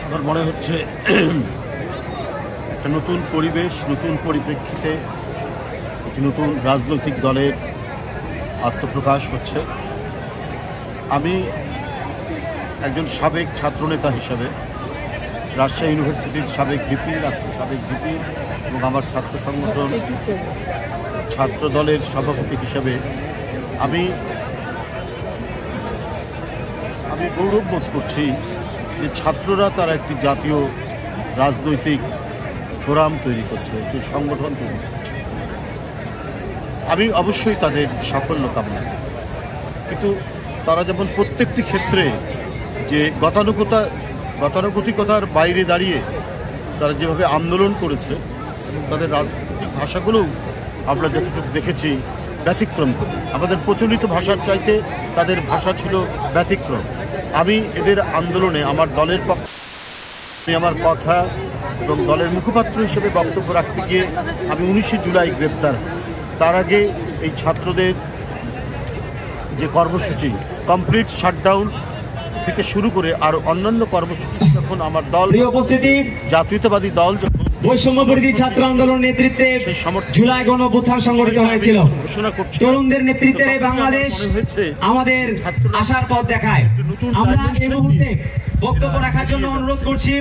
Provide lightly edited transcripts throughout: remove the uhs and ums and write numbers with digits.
আমার মনে হচ্ছে একটা নতুন পরিবেশ, নতুন পরিপ্রেক্ষিতে একটি নতুন রাজনৈতিক দলের আত্মপ্রকাশ হচ্ছে। আমি একজন সাবেক ছাত্রনেতা হিসাবে রাজশাহী ইউনিভার্সিটির সাবেক ভিপি এবং আমার ছাত্র সংগঠন ছাত্র দলের সভাপতি হিসাবে আমি গৌরব বোধ করছি যে ছাত্ররা তারা একটি জাতীয় রাজনৈতিক ফোরাম তৈরি করছে, একটি সংগঠন তৈরি করছে। আমি অবশ্যই তাদের সাফল্য কামনা, কিন্তু তারা যেমন প্রত্যেকটি ক্ষেত্রে যে গতানুগতিকতার বাইরে দাঁড়িয়ে তারা যেভাবে আন্দোলন করেছে এবং তাদের রাজনৈতিক ভাষাগুলোও আমরা যতটুকু দেখেছি ব্যতিক্রম করে। আমাদের প্রচলিত ভাষার চাইতে তাদের ভাষা ছিল ব্যতিক্রম। আমি এদের আন্দোলনে আমার দলের পক্ষে আমার কথা এবং দলের মুখপাত্র হিসেবে বক্তব্য রাখতে গিয়ে আমি 19শে জুলাই গ্রেপ্তার। তার আগে এই ছাত্রদের যে কর্মসূচি কমপ্লিট শাটডাউন থেকে শুরু করে আর অন্যান্য কর্মসূচি যখন আমার দল উপস্থিতি জাতীয়তাবাদী দল যখন বৈষম্য বিরোধী ছাত্র আন্দোলন নেতৃত্বে জুলাই গণঅভ্যুত্থান সংগঠিত হয়েছিল, তরুণদের নেতৃত্বে বাংলাদেশ আমাদের আশার পথ দেখায়। আমরা এই মুহূর্তে বক্তব্য রাখার জন্য অনুরোধ করছি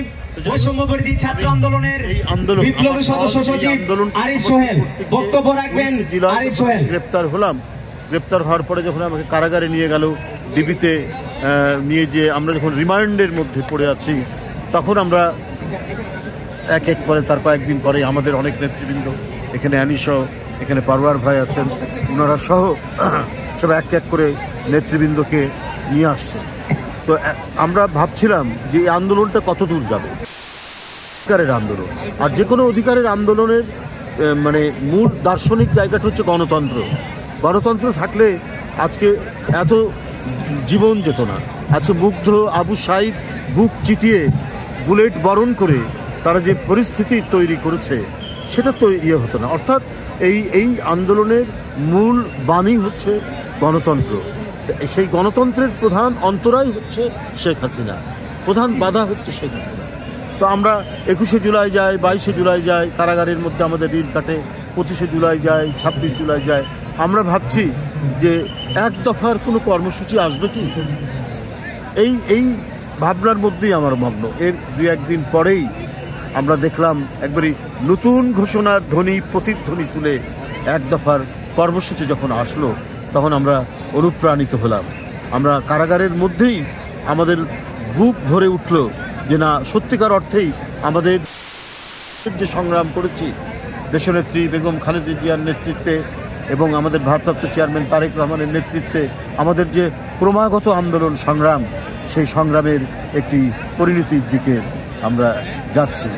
বৈষম্য বিরোধী ছাত্র আন্দোলনের বিপ্লবী সদস্য সচিব আরিফ সোহেল। বক্তব্য রাখবেন আরিফ সোহেল। গ্রেপ্তার হওয়ার পরে যখন আমাকে কারাগারে নিয়ে গেল, ডিবিতে নিয়ে যে আমরা যখন রিমান্ডের মধ্যে পড়ে আছি, তখন আমরা এক এক করে তার কয়েকদিন পরে আমাদের অনেক নেতৃবৃন্দ, এখানে অ্যানিসহ, এখানে পারওয়ার ভাই আছেন, ওনারা সহ সব এক এক করে নেতৃবৃন্দকে নিয়ে আসছে। তো আমরা ভাবছিলাম যে এই আন্দোলনটা কত দূর যাবে। অধিকারের আন্দোলন, আর যে কোনো অধিকারের আন্দোলনের মানে মূল দার্শনিক জায়গাটা হচ্ছে গণতন্ত্র। গণতন্ত্র থাকলে আজকে এত জীবন যেত না। আজকে মুগ্ধ আবু সাইদ বুক চিতিয়ে বুলেট বরণ করে তারা যে পরিস্থিতি তৈরি করেছে সেটা তো ইয়ে হতো না। অর্থাৎ এই আন্দোলনের মূল বাণী হচ্ছে গণতন্ত্র। সেই গণতন্ত্রের প্রধান অন্তরায় হচ্ছে শেখ হাসিনা, প্রধান বাধা হচ্ছে শেখ হাসিনা। তো আমরা 21শে জুলাই যাই, 22শে জুলাই যাই, কারাগারের মধ্যে আমাদের ঋণ কাটে, 25শে জুলাই যাই, 26 জুলাই যাই। আমরা ভাবছি যে এক দফার কোনো কর্মসূচি আসবে কি, এই ভাবনার মধ্যেই আমার মগ্ন। এর 2-1 দিন পরেই আমরা দেখলাম একবারই নতুন ঘোষণার ধ্বনি, প্রতিধ্বনি তুলে এক দফার কর্মসূচি যখন আসলো, তখন আমরা অনুপ্রাণিত হলাম। আমরা কারাগারের মধ্যেই আমাদের বুক ভরে উঠল যে না, সত্যিকার অর্থেই আমাদের যে সংগ্রাম করেছি দেশনেত্রী বেগম খালেদা জিয়ার নেতৃত্বে এবং আমাদের ভারপ্রাপ্ত চেয়ারম্যান তারেক রহমানের নেতৃত্বে আমাদের যে ক্রমাগত আন্দোলন সংগ্রাম, সেই সংগ্রামের একটি পরিণতির দিকে আমরা যাচ্ছি।